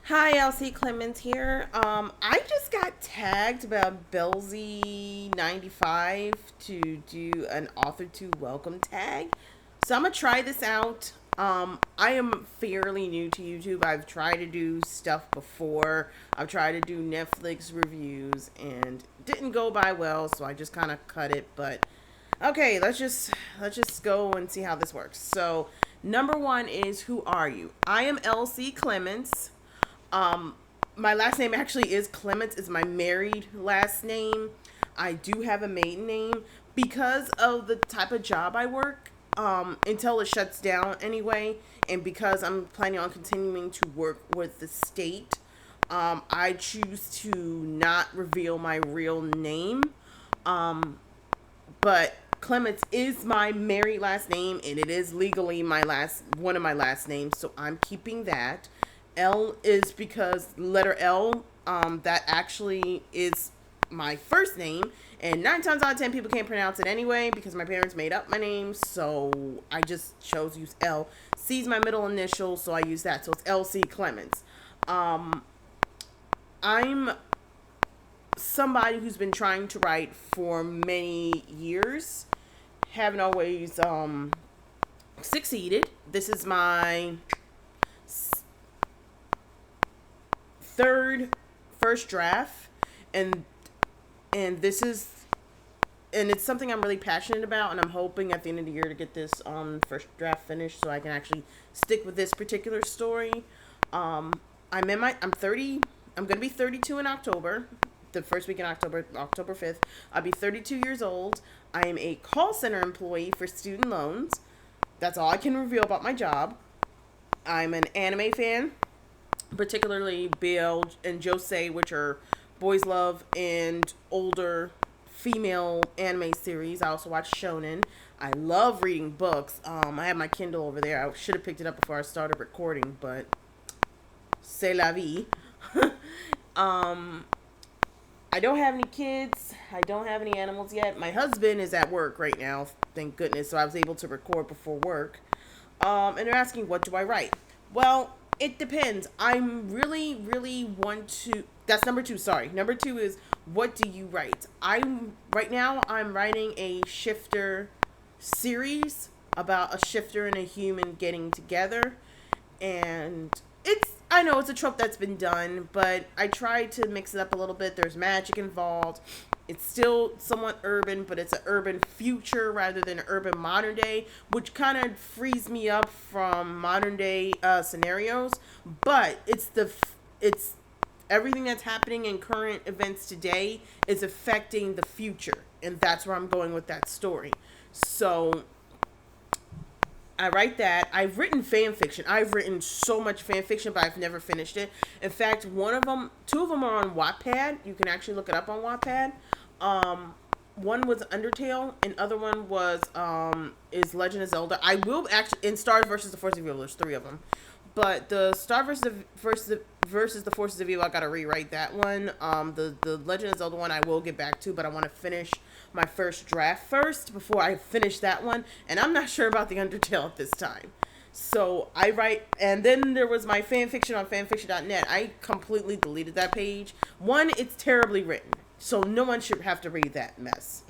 Hi, LC Clemens here. I just got tagged about Belzy95 to do an Authortube welcome tag. So I'm gonna try this out. I am fairly new to YouTube. I've tried to do stuff before. I've tried to do Netflix reviews and didn't go by well, so I just kind of cut it. But okay, let's just go and see how this works. So number one is, who are you? I am LC Clements. Um, my last name actually is Clements. Is my married last name. I do have a maiden name because of the type of job I work. Until it shuts down anyway, and because I'm planning on continuing to work with the state, I choose to not reveal my real name. Um, but Clements is my married last name, and it is legally my last one of my last names, so I'm keeping that. L is because letter L, that actually is my first name, and 9 times out of 10 people can't pronounce it anyway because my parents made up my name, so I just chose to use L. C is my middle initial, so I use that, so it's LC Clements. Um, I'm somebody who's been trying to write for many years, haven't always succeeded. This is my third first draft, and this is, and it's something I'm really passionate about, and I'm hoping at the end of the year to get this first draft finished so I can actually stick with this particular story. I'm 30. I'm gonna be 32 in October. The first week in October, October 5th. I'll be 32 years old. I am a call center employee for student loans. That's all I can reveal about my job. I'm an anime fan, particularly BL and Josei, which are boys love and older female anime series. I also watch shonen. I love reading books. I have my Kindle over there. I should have picked it up before I started recording, but c'est la vie. um, I don't have any kids. I don't have any animals yet. My husband is at work right now, thank goodness, so I was able to record before work. And they're asking, what do I write? Well, it depends. I'm really want to. That's number two. Sorry, number two is, what do you write? I'm writing a shifter series about a shifter and a human getting together, and I know it's a trope that's been done, but I tried to mix it up a little bit. There's magic involved. It's still somewhat urban, but it's an urban future rather than an urban modern day, which kind of frees me up from modern day scenarios. But it's everything that's happening in current events today is affecting the future, and that's where I'm going with that story. So I write that. I've written fan fiction. I've written so much fan fiction, but I've never finished it. In fact, two of them are on Wattpad. You can actually look it up on Wattpad. One was Undertale, and other one was is Legend of Zelda. I will actually, in Stars versus the Forces of Evil. There's three of them, but the Star versus the Forces of Evil, I gotta rewrite that one. The Legend of Zelda one I will get back to, but I want to finish my first draft first before I finish that one, and I'm not sure about the Undertale at this time. So I write, and then there was my fanfiction on fanfiction.net. I completely deleted that page. One, it's terribly written, so no one should have to read that mess.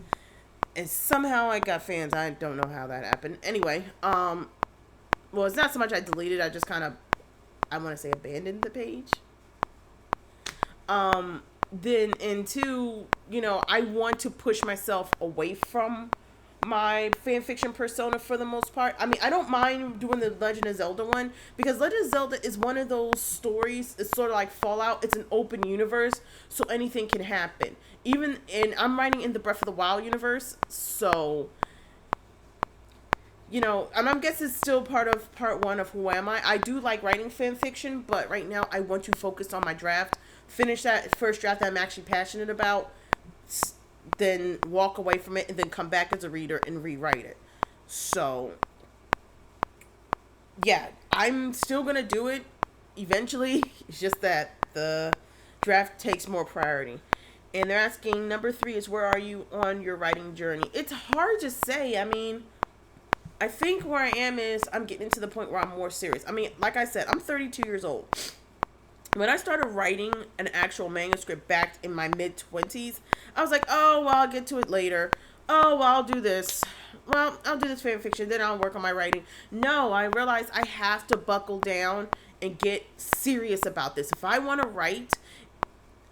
And somehow I got fans. I don't know how that happened. Anyway, well, it's not so much I deleted. I just kind of, I want to say, abandoned the page. Then, and two, I want to push myself away from my fanfiction persona for the most part. I mean, I don't mind doing the Legend of Zelda one because Legend of Zelda is one of those stories. It's sort of like Fallout. It's an open universe, so anything can happen. Even in, I'm writing in the Breath of the Wild universe, so I'm guessing it's still part of part one of Who Am I. I do like writing fan fiction, but right now I want to focus on my draft, finish that first draft that I'm actually passionate about, then walk away from it, and then come back as a reader and rewrite it. So, yeah, I'm still going to do it eventually. It's just that the draft takes more priority. And they're asking, number three is, where are you on your writing journey? It's hard to say. I mean, I think where I am is I'm getting to the point where I'm more serious. I mean, like I said, I'm 32 years old. When I started writing an actual manuscript back in my mid-20s, I was like, oh, well, I'll get to it later. Oh, well, I'll do this. Well, I'll do this fan fiction, then I'll work on my writing. No, I realized I have to buckle down and get serious about this. If I want to write,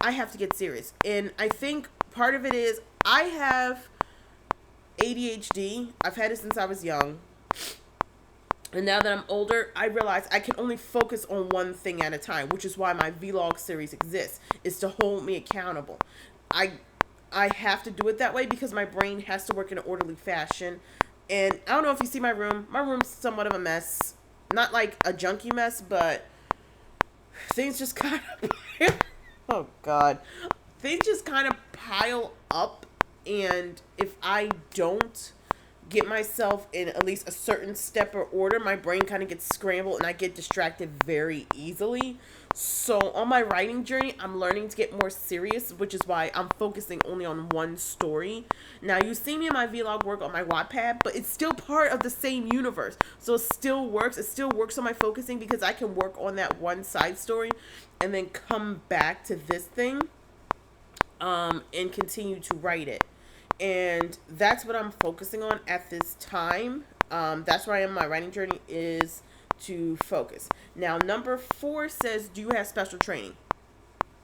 I have to get serious. And I think part of it is I have ADHD. I've had it since I was young. And now that I'm older, I realize I can only focus on one thing at a time, which is why my vlog series exists, is to hold me accountable. I have to do it that way because my brain has to work in an orderly fashion. And I don't know if you see my room. My room's somewhat of a mess. Not like a junky mess, but things just kind of oh God. Things just kind of pile up, and if I don't get myself in at least a certain step or order, my brain kind of gets scrambled and I get distracted very easily. So on my writing journey, I'm learning to get more serious, which is why I'm focusing only on one story. Now, you see me in my vlog work on my Wattpad, but it's still part of the same universe. So it still works. It still works on my focusing because I can work on that one side story and then come back to this thing and continue to write it. And that's what I'm focusing on at this time. That's where I am in my writing journey, is to focus. Now, number 4 says, do you have special training?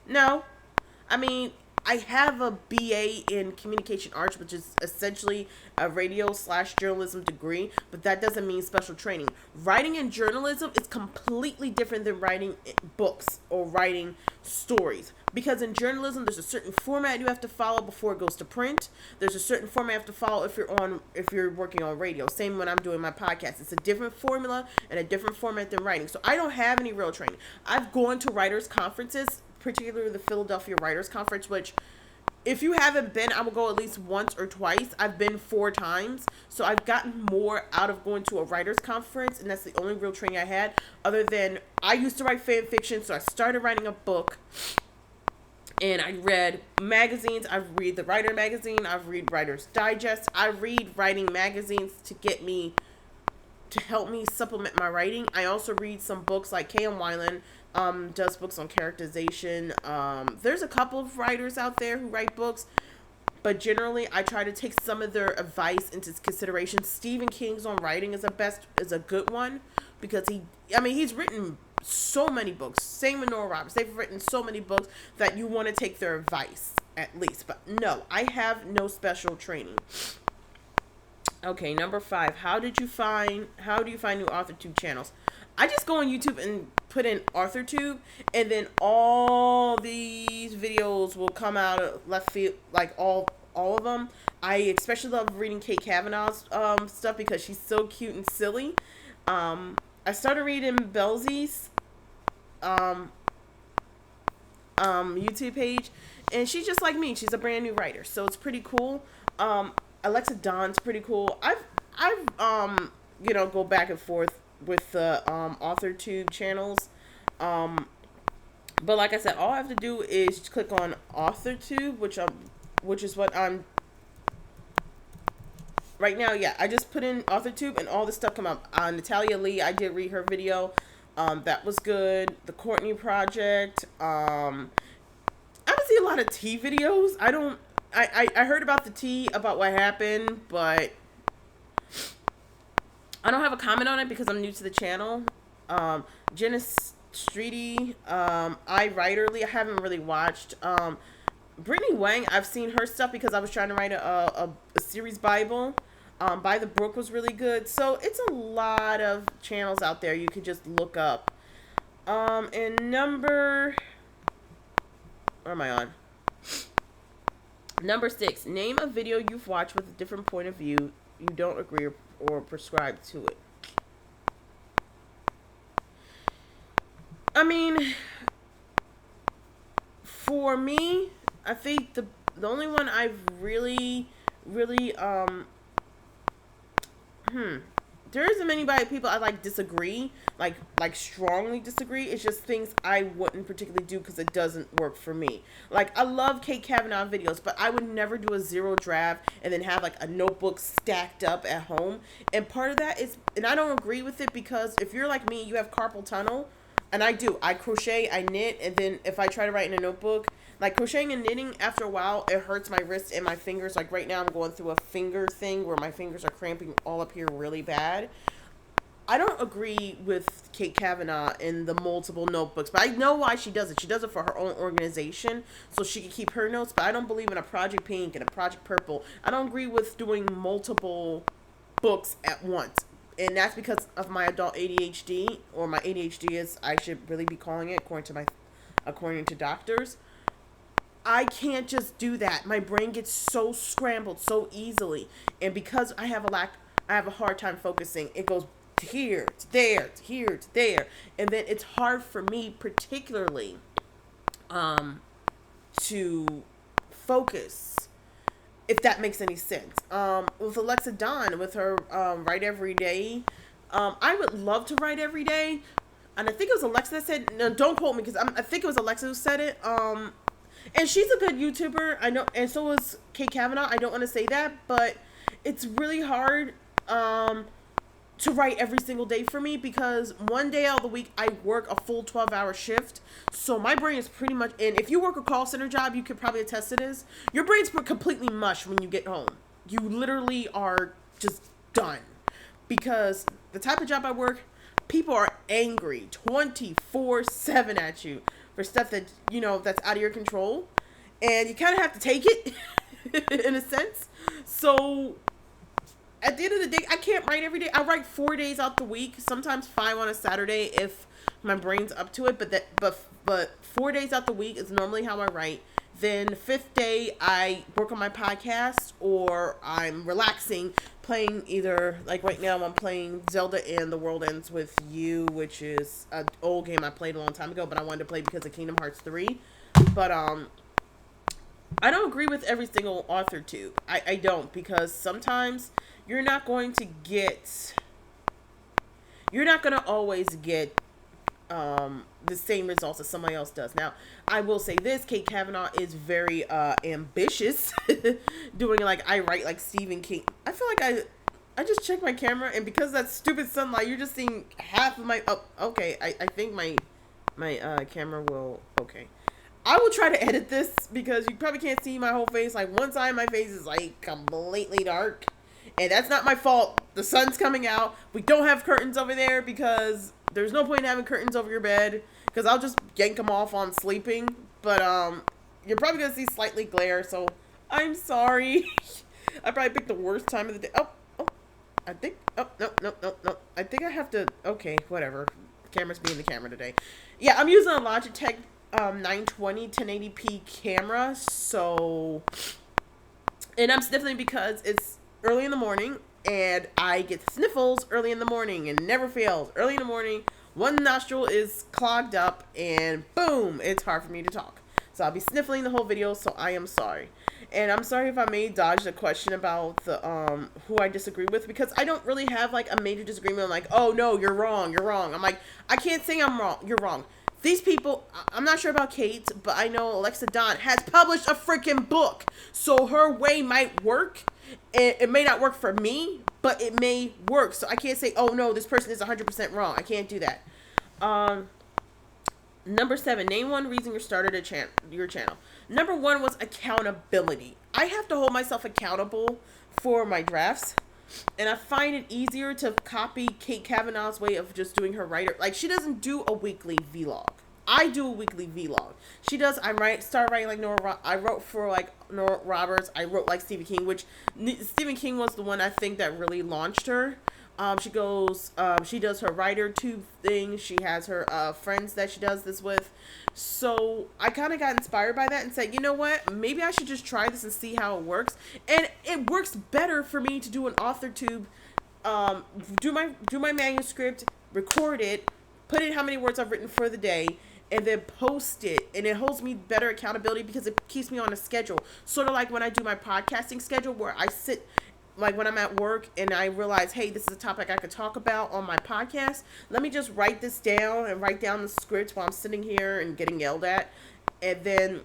No. I mean, I have a BA in communication arts, which is essentially a radio/journalism degree, but that doesn't mean special training. Writing in journalism is completely different than writing books or writing stories. Because in journalism, there's a certain format you have to follow before it goes to print. There's a certain format you have to follow if you're working on radio. Same when I'm doing my podcast. It's a different formula and a different format than writing. So I don't have any real training. I've gone to writers' conferences, particularly the Philadelphia Writers Conference, which if you haven't been, I will go at least once or twice. I've been 4 times. So I've gotten more out of going to a writers conference, and that's the only real training I had. Other than I used to write fan fiction, so I started writing a book. And I read magazines. I read the Writer magazine. I read Writer's Digest. I read writing magazines to help me supplement my writing. I also read some books like K does books on characterization. There's a couple of writers out there who write books, but generally I try to take some of their advice into consideration. Stephen King's on writing is a good one because he's written so many books. Same with Nora Roberts. They've written so many books that you want to take their advice at least. But no, I have no special training. Okay, number 5. How do you find new AuthorTube channels? I just go on YouTube and put in AuthorTube, and then all these videos will come out of left field, like all of them. I especially love reading Kate Kavanaugh's stuff because she's so cute and silly. I started reading Belzy's YouTube page, and she's just like me. She's a brand new writer, so it's pretty cool. Alexa Don's pretty cool. I've go back and forth with the AuthorTube channels. But like I said, all I have to do is click on AuthorTube, which is what I'm right now. Yeah, I just put in AuthorTube and all this stuff come up. Natalia Lee, I did read her video. That was good. The Courtney Project. I don't see a lot of tea videos. I heard about the tea, about what happened, but I don't have a comment on it because I'm new to the channel. Jenna Streety, I haven't really watched. Brittany Wang, I've seen her stuff because I was trying to write a series Bible. By the Brook was really good. So it's a lot of channels out there you could just look up. And where am I on? Number 6, name a video you've watched with a different point of view. You don't agree or prescribe to it. I mean, for me, I think the only one I've really there isn't many people I disagree, strongly disagree. It's just things I wouldn't particularly do because it doesn't work for me. I love Kate Kavanaugh videos, but I would never do a 0 draft and then have a notebook stacked up at home. And part of that is, and I don't agree with it because if you're like me, you have carpal tunnel. And I do. I crochet, I knit, and then if I try to write in a notebook, like crocheting and knitting, after a while, it hurts my wrists and my fingers. Like right now, I'm going through a finger thing where my fingers are cramping all up here really bad. I don't agree with Kate Kavanaugh in the multiple notebooks, but I know why she does it. She does it for her own organization, so she can keep her notes, but I don't believe in a Project Pink and a Project Purple. I don't agree with doing multiple books at once. And that's because of my adult ADHD, or my ADHD as I should really be calling it, according to doctors. I can't just do that. My brain gets so scrambled so easily, and because I have a hard time focusing. It goes to here, to there, to here, to there, and then it's hard for me, particularly, to focus. If that makes any sense. With Alexa Dawn, with her write every day, I would love to write every day, and I think it was Alexa that said. No, don't quote me because I think it was Alexa who said it. And she's a good YouTuber. I know, and so is Kate Kavanaugh. I don't want to say that, but it's really hard to write every single day for me because one day out of the week I work a full 12-hour shift. So my brain is pretty much, and if you work a call center job, you could probably attest to this. Your brain's completely mush when you get home. You literally are just done because the type of job I work, people are angry 24/7 at you for stuff that, that's out of your control. And you kind of have to take it in a sense. So at the end of the day, I can't write every day. I write 4 days out the week, sometimes 5 on a Saturday if my brain's up to it. But 4 days out the week is normally how I write. Then the 5th day, I work on my podcast or I'm relaxing, playing either, like right now I'm playing Zelda and The World Ends With You, which is an old game I played a long time ago, but I wanted to play because of Kingdom Hearts 3. But I don't agree with every single AuthorTube. I don't, because sometimes you're not going to always get the same results as somebody else does. Now, I will say this, Kate Kavanaugh is very ambitious, doing I write like Stephen King. I feel like I just checked my camera, and because of that stupid sunlight, you're just seeing half of my, okay, I think my camera will, okay. I will try to edit this because you probably can't see my whole face. Like one side of my face is like completely dark, and that's not my fault. The sun's coming out. We don't have curtains over there because there's no point in having curtains over your bed because I'll just yank them off while I'm sleeping. But you're probably gonna see slightly glare, so I'm sorry. I probably picked the worst time of the day. I think. No. I think I have to. Okay, whatever. Camera's being the camera today. Yeah, I'm using a Logitech 920 1080p camera, so, and I'm sniffling because it's early in the morning and I get sniffles early in the morning and never fails. Early in the morning, one nostril is clogged up and boom, it's hard for me to talk. So I'll be sniffling the whole video, so I am sorry. And I'm sorry if I may dodge the question about the who I disagree with, because I don't really have like a major disagreement. I'm like, oh no, you're wrong. I'm like, I can't say I'm wrong. You're wrong. These people, I'm not sure about Kate, but I know Alexa Dawn has published a freaking book. So her way might work. It may not work for me, but it may work. So I can't say, oh no, this person is 100% wrong. I can't do that. Number 7, name one reason you started your channel. Number 1 was accountability. I have to hold myself accountable for my drafts. And I find it easier to copy Kate Kavanaugh's way of just doing her writer. Like, she doesn't do a weekly vlog. I do a weekly vlog. She does, start writing like Nora. I wrote for like Nora Roberts. I wrote like Stephen King, which Stephen King was the one I think that really launched her. She does her AuthorTube thing. She has her friends that she does this with. So I kind of got inspired by that and said, you know what? Maybe I should just try this and see how it works. And it works better for me to do an AuthorTube, do my manuscript, record it, put in how many words I've written for the day, and then post it. And it holds me better accountability because it keeps me on a schedule. Sort of like when I do my podcasting schedule where I sit, like when I'm at work and I realize, hey, this is a topic I could talk about on my podcast. Let me just write this down and write down the script while I'm sitting here and getting yelled at. And then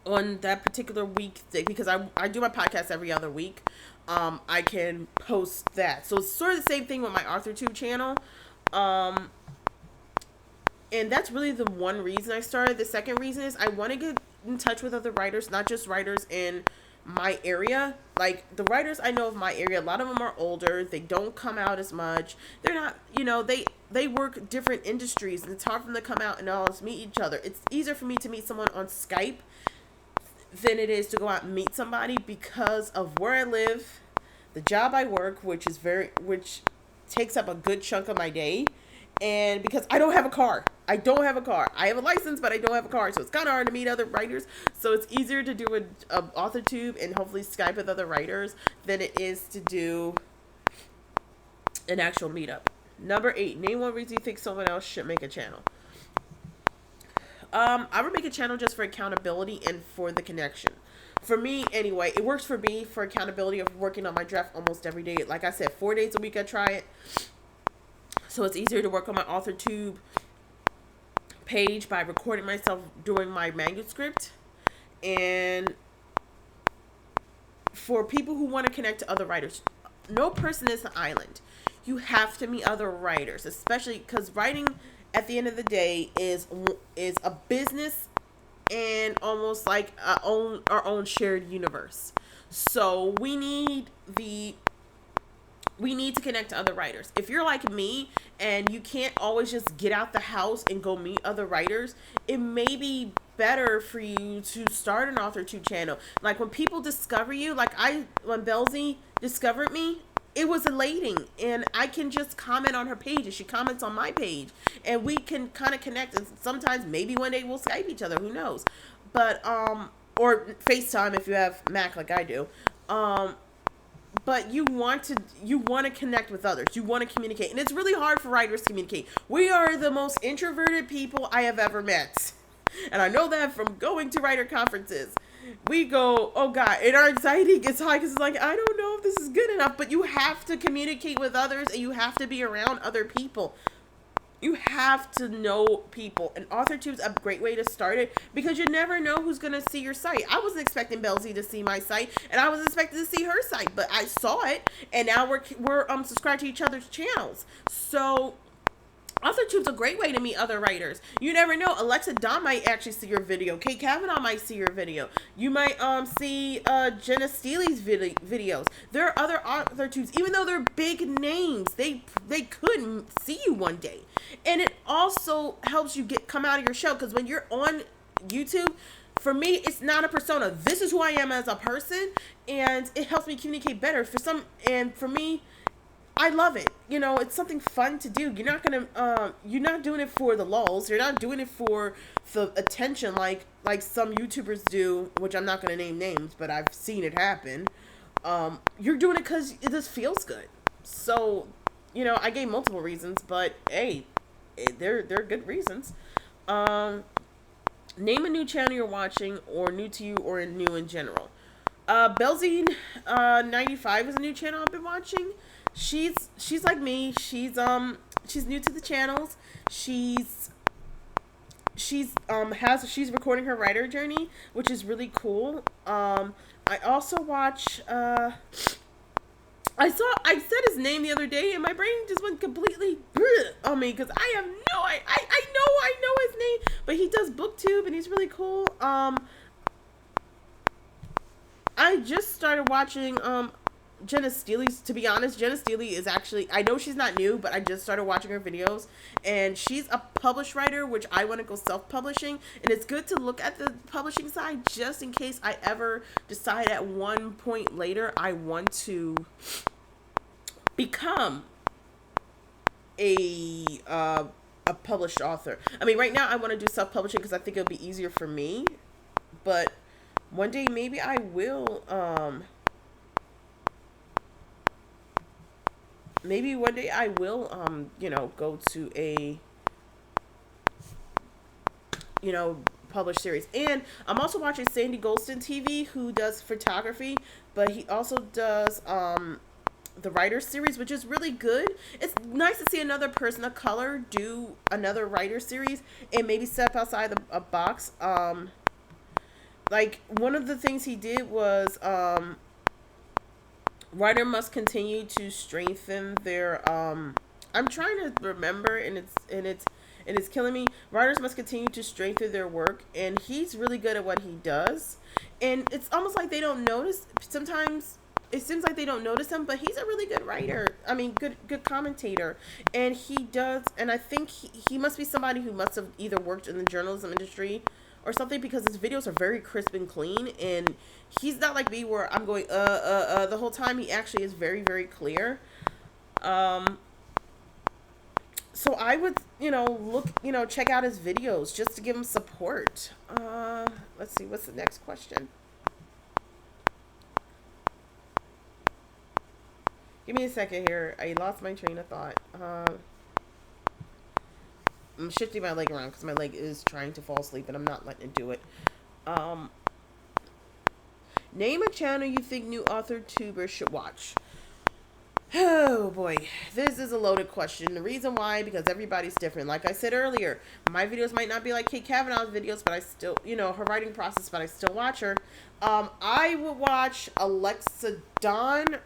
on that particular week, because I do my podcast every other week, I can post that. So it's sort of the same thing with my AuthorTube channel. And that's really the one reason I started. The second reason is I want to get in touch with other writers, not just writers in my area. Like the writers I know of my area, a lot of them are older. They don't come out as much. They're not, they work different industries, and it's hard for them to come out and all meet each other. It's easier for me to meet someone on Skype than it is to go out and meet somebody because of where I live, the job I work, which takes up a good chunk of my day, and because I don't have a car. I don't have a car. I have a license, but I don't have a car, so it's kind of hard to meet other writers. So it's easier to do a AuthorTube and hopefully Skype with other writers than it is to do an actual meetup. Number 8, name one reason you think someone else should make a channel. I would make a channel just for accountability and for the connection. For me, anyway, it works for me for accountability of working on my draft almost every day. Like I said, 4 days a week I try it. So it's easier to work on my AuthorTube page by recording myself doing my manuscript. And for people who want to connect to other writers, no person is an island. You have to meet other writers, especially because writing at the end of the day is a business and almost like our own shared universe. So we need to connect to other writers. If you're like me and you can't always just get out the house and go meet other writers, it may be better for you to start an AuthorTube channel. Like when people discover you, when Belzy discovered me, it was elating, and I can just comment on her page and she comments on my page, and we can kind of connect, and sometimes maybe one day we'll Skype each other, who knows, but or FaceTime if you have Mac like I do. But you want to connect with others. You want to communicate. And it's really hard for writers to communicate. We are the most introverted people I have ever met. And I know that from going to writer conferences. We go, oh God, and our anxiety gets high because it's like, I don't know if this is good enough. But you have to communicate with others, and you have to be around other people. You have to know people, and AuthorTube's a great way to start it because you never know who's going to see your site. I wasn't expecting Belzy to see my site, and I was expecting to see her site, but I saw it, and now we're subscribed to each other's channels. So AuthorTube's a great way to meet other writers. You never know. Alexa Dawn might actually see your video. Kate Kavanaugh might see your video. You might see Jenna Steely's videos. There are other AuthorTubes, even though they're big names, they could see you one day. And it also helps you come out of your shell, because when you're on YouTube, for me, it's not a persona. This is who I am as a person, and it helps me communicate better. For me, I love it. It's something fun to do. You're not doing it for the lulz. You're not doing it for the attention like some YouTubers do, which I'm not going to name names, but I've seen it happen. You're doing it because it just feels good. So, I gave multiple reasons, but hey, they're good reasons. Name a new channel you're watching, or new to you, or new in general. Belzy 95 is a new channel I've been watching. She's like me. She's new to the channels. She's recording her writer journey, which is really cool. I also watch I said his name the other day, and my brain just went completely on me because I know his name, but he does BookTube and he's really cool. I just started watching Jenna Steely's. To be honest, Jenna Steely is actually, I know she's not new, but I just started watching her videos, and she's a published writer, which I want to go self-publishing, and it's good to look at the publishing side just in case I ever decide at one point later I want to become a published author. I mean, right now I want to do self-publishing because I think it'll be easier for me, but one day maybe I will go to a published series. And I'm also watching Sandy Golston TV, who does photography, but he also does the writer series, which is really good. It's nice to see another person of color do another writer series and maybe step outside a box. Like one of the things he did was writer must continue to strengthen their I'm trying to remember, and and it's killing me. Writers must continue to strengthen their work, and he's really good at what he does. And it's almost like they don't notice. Sometimes it seems like they don't notice him, but he's a really good writer. I mean, good commentator, and he does. And I think he must be somebody who must have either worked in the journalism industry or something, because his videos are very crisp and clean, and he's not like me where I'm going the whole time. He actually is very, very clear. So I would, check out his videos just to give him support. Let's see, what's the next question? Give me a second here. I lost my train of thought. I'm shifting my leg around because my leg is trying to fall asleep and I'm not letting it do it. Name a channel you think new AuthorTubers should watch. Oh boy, this is a loaded question. The reason why, because everybody's different. Like I said earlier, my videos might not be like Kate Kavanaugh's videos, but I still, her writing process, but I still watch her. I would watch Alexa Dawn,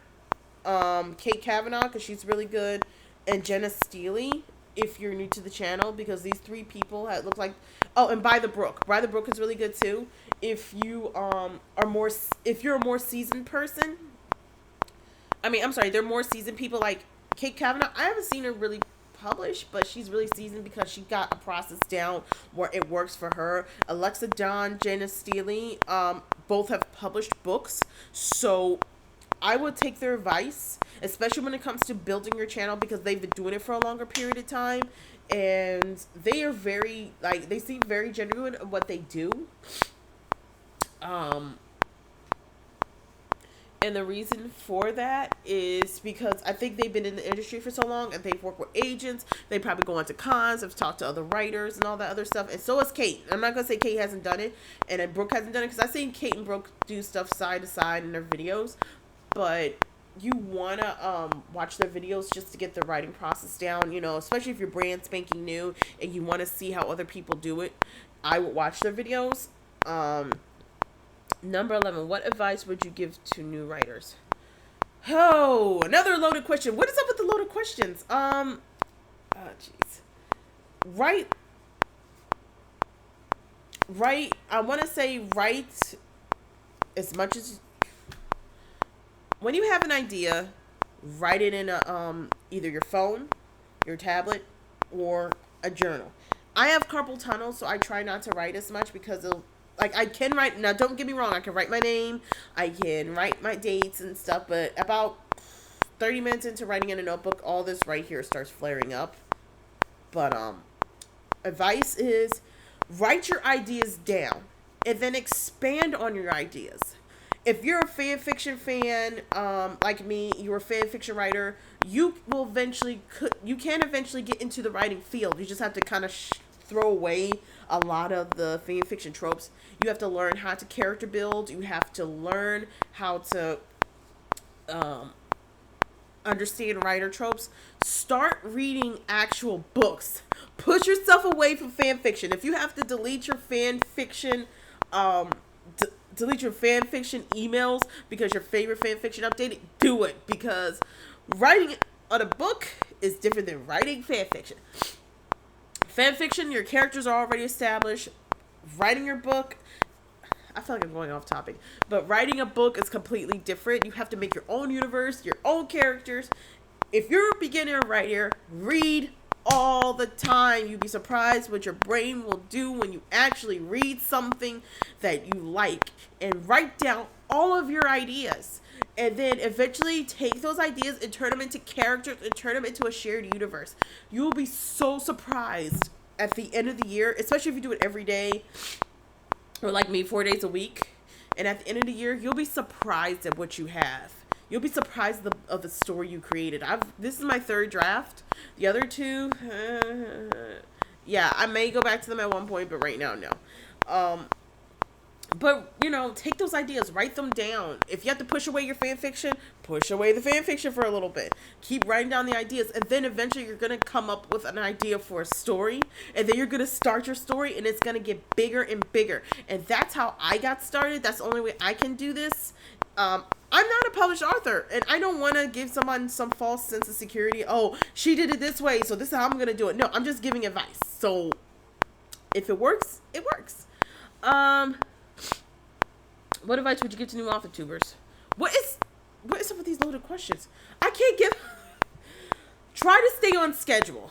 Kate Kavanaugh, because she's really good, and Jenna Steele, if you're new to the channel, because these three people look like, and By the Brook. By the Brook is really good too. If you if you're a more seasoned person. They're more seasoned people like Kate Kavanaugh. I haven't seen her really publish, but she's really seasoned because she got a process down where it works for her. Alexa Dawn, Jenna Steele, both have published books. So I would take their advice, especially when it comes to building your channel, because they've been doing it for a longer period of time. And they are very, they seem very genuine in what they do. And the reason for that is because I think they've been in the industry for so long, and they've worked with agents. They probably go into cons, have talked to other writers and all that other stuff. And so has Kate. I'm not going to say Kate hasn't done it and then Brooke hasn't done it, because I've seen Kate and Brooke do stuff side to side in their videos. But you want to watch their videos just to get the writing process down, especially if you're brand spanking new and you want to see how other people do it. I would watch their videos. Number 11, what advice would you give to new writers? Oh, another loaded question. What is up with the loaded questions? Jeez. Write, I want to say write as much as, when you have an idea, write it in either your phone, your tablet, or a journal. I have carpal tunnel, so I try not to write as much because I can write, now don't get me wrong, I can write my name, I can write my dates and stuff, but about 30 minutes into writing in a notebook, all this right here starts flaring up. But advice is write your ideas down and then expand on your ideas. If you're a fan fiction fan, like me, you're a fan fiction writer, you can eventually get into the writing field. You just have to kind of throw away a lot of the fan fiction tropes. You have to learn how to character build. You have to learn how to understand writer tropes. Start reading actual books. Push yourself away from fan fiction. If you have to delete your fan fiction, delete your fan fiction emails because your favorite fan fiction updated, do it, because writing on a book is different than writing fan fiction. Fan fiction, your characters are already established. Writing your book, I feel like I'm going off topic, but writing a book is completely different. You have to make your own universe, your own characters. If you're a beginner writer, read all the time. You'd be surprised what your brain will do when you actually read something that you like, and write down all of your ideas. And then eventually take those ideas and turn them into characters and turn them into a shared universe. You will be so surprised at the end of the year, especially if you do it every day, or like me, 4 days a week. And at the end of the year, you'll be surprised at what you have. You'll be surprised of the story you created. This is my third draft. The other two, I may go back to them at one point, but right now, no. But, take those ideas, write them down. If you have to push away your fan fiction, push away the fan fiction for a little bit. Keep writing down the ideas, and then eventually you're going to come up with an idea for a story, and then you're going to start your story, and it's going to get bigger and bigger. And that's how I got started. That's the only way I can do this. I'm not a published author, and I don't want to give someone some false sense of security. Oh, she did it this way, so this is how I'm going to do it. No, I'm just giving advice. So if it works, it works. What advice would you give to new AuthorTubers? What is up with these loaded questions? I can't give. Try to stay on schedule.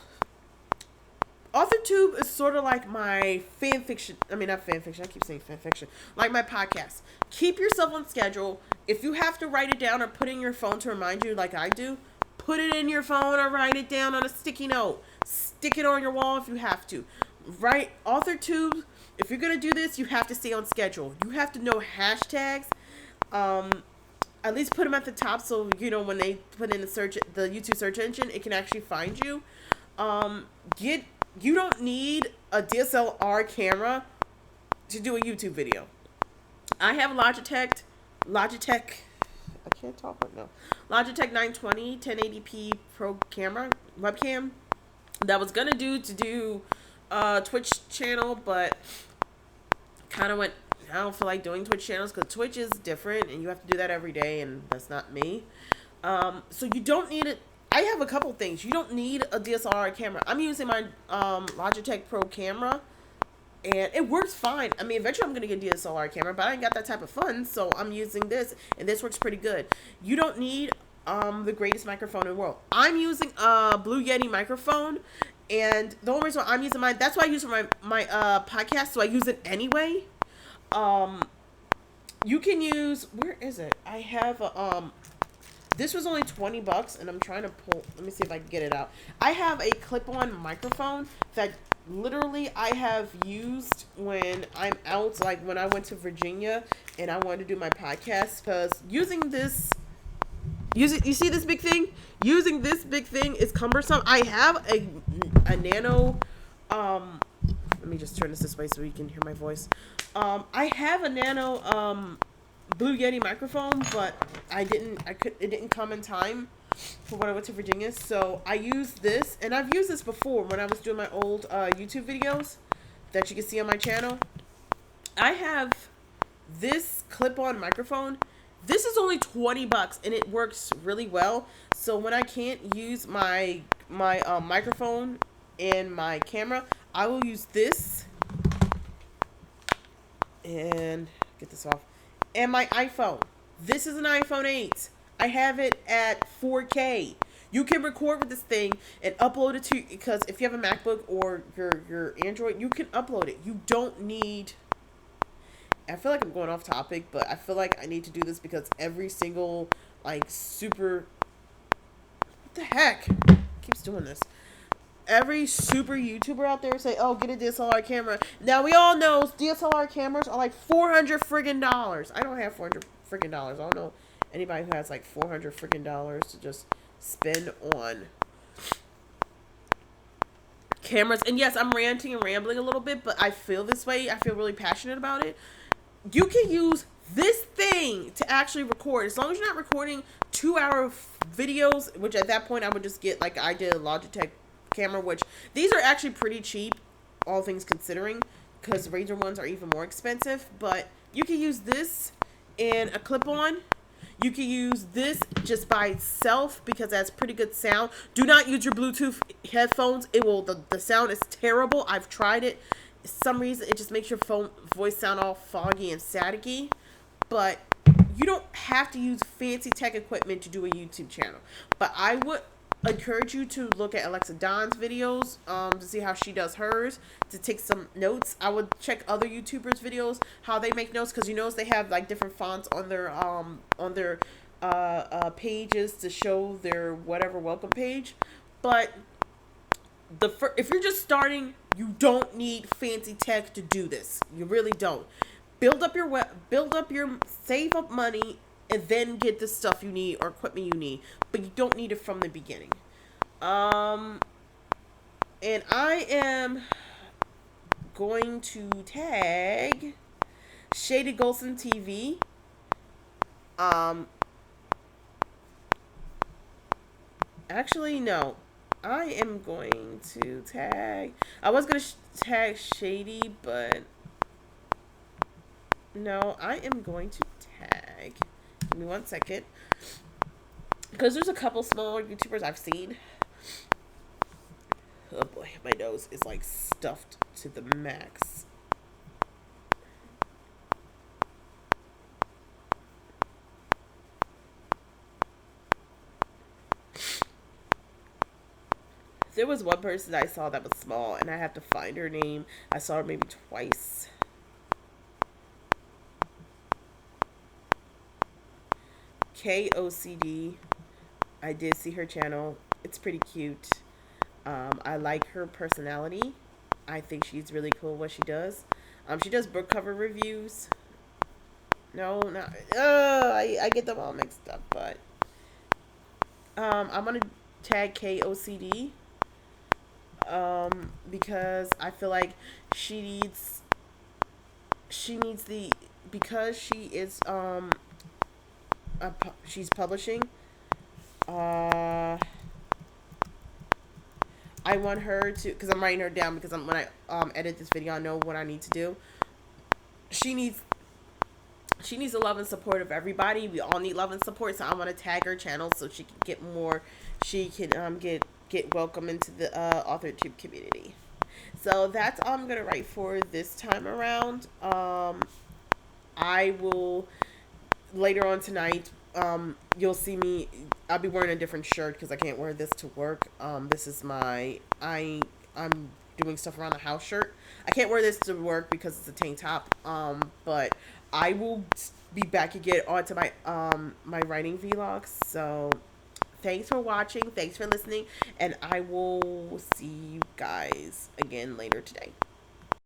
AuthorTube is sort of like my fan fiction. I mean, not fan fiction. I keep saying fan fiction. Like my podcast. Keep yourself on schedule. If you have to write it down or put it in your phone to remind you, like I do, put it in your phone or write it down on a sticky note. Stick it on your wall if you have to. Right? AuthorTube, if you're going to do this, you have to stay on schedule. You have to know hashtags. At least put them at the top so, you know, when they put in the YouTube search engine, it can actually find you. You don't need a DSLR camera to do a YouTube video. I have Logitech, I can't talk right now. Logitech 920 1080p Pro camera, webcam, that was gonna do Twitch channel, but kind of went, I don't feel like doing Twitch channels because Twitch is different and you have to do that every day, and that's not me. So you don't need it. I have a couple things. You don't need a DSLR camera. I'm using my Logitech Pro camera, and it works fine. I mean, eventually I'm going to get a DSLR camera, but I ain't got that type of funds, so I'm using this, and this works pretty good. You don't need the greatest microphone in the world. I'm using a Blue Yeti microphone, and the only reason why I'm using mine, that's why I use for my podcast, so I use it anyway. You can use, where is it? I have a, this was only $20, and I'm trying to pull, let me see if I can get it out. I have a clip-on microphone that literally I have used when I'm out, like when I went to Virginia and I wanted to do my podcast, because you see this big thing? Using this big thing is cumbersome. I have a nano, let me just turn this way so you can hear my voice. I have a nano, Blue Yeti microphone, but it didn't come in time for when I went to Virginia, so I used this, and I've used this before when I was doing my old YouTube videos that you can see on my channel. I have this clip-on microphone. This is only $20, and it works really well. So when I can't use my microphone and my camera, I will use this, and get this off. And my iPhone. This is an iPhone 8. I have it at 4K. You can record with this thing and upload it to, because if you have a MacBook or your Android, you can upload it. You don't need, I feel like I'm going off topic, but I feel like I need to do this because every single, like, what the heck? Keeps doing this. Every super YouTuber out there say, oh, get a DSLR camera. Now, we all know DSLR cameras are like $400 friggin' dollars. I don't have $400 friggin' dollars. I don't know anybody who has like $400 friggin' dollars to just spend on cameras. And yes, I'm ranting and rambling a little bit, but I feel this way. I feel really passionate about it. You can use this thing to actually record. As long as you're not recording 2-hour videos, which at that point I would just get, like I did, a Logitech camera, which these are actually pretty cheap, all things considering, because Razer ones are even more expensive. But you can use this and a clip-on. You can use this just by itself because that's pretty good sound. Do not use your Bluetooth headphones. The sound is terrible. I've tried it. For some reason it just makes your voice sound all foggy and staticky. But you don't have to use fancy tech equipment to do a YouTube channel. But I would encourage you to look at Alexa Dawn's videos to see how she does hers, to take some notes. I would check other YouTubers' videos, how they make notes, because you notice they have like different fonts on their pages to show their whatever welcome page. But if you're just starting, you don't need fancy tech to do this. You really don't. Save up money, and then get the stuff you need or equipment you need. But you don't need it from the beginning. And I am going to tag Shady Golson TV. Actually, no. I am going to tag, I was going to tag Shady, but no, I am going to tag Give me 1 second. Because there's a couple small YouTubers I've seen. Oh boy, my nose is like stuffed to the max. There was one person I saw that was small, and I have to find her name. I saw her maybe twice. K OCD. I did see her channel. It's pretty cute. I like her personality. I think she's really cool what she does. She does book cover reviews. No, not. I get them all mixed up, but I'm gonna tag K OCD. Because I feel like she needs the because she is she's publishing. I want her to, because I'm writing her down, because when I edit this video, I know what I need to do. She needs the love and support of everybody. We all need love and support, so I want to tag her channel so she can get more. She can get welcome into the AuthorTube community. So that's all I'm gonna write for this time around. I will later on tonight. You'll see me. I'll be wearing a different shirt because I can't wear this to work. This is my I'm doing stuff around the house shirt. I can't wear this to work because it's a tank top. But I will be back again onto my my writing vlogs. So thanks for watching. Thanks for listening, and I will see you guys again later today.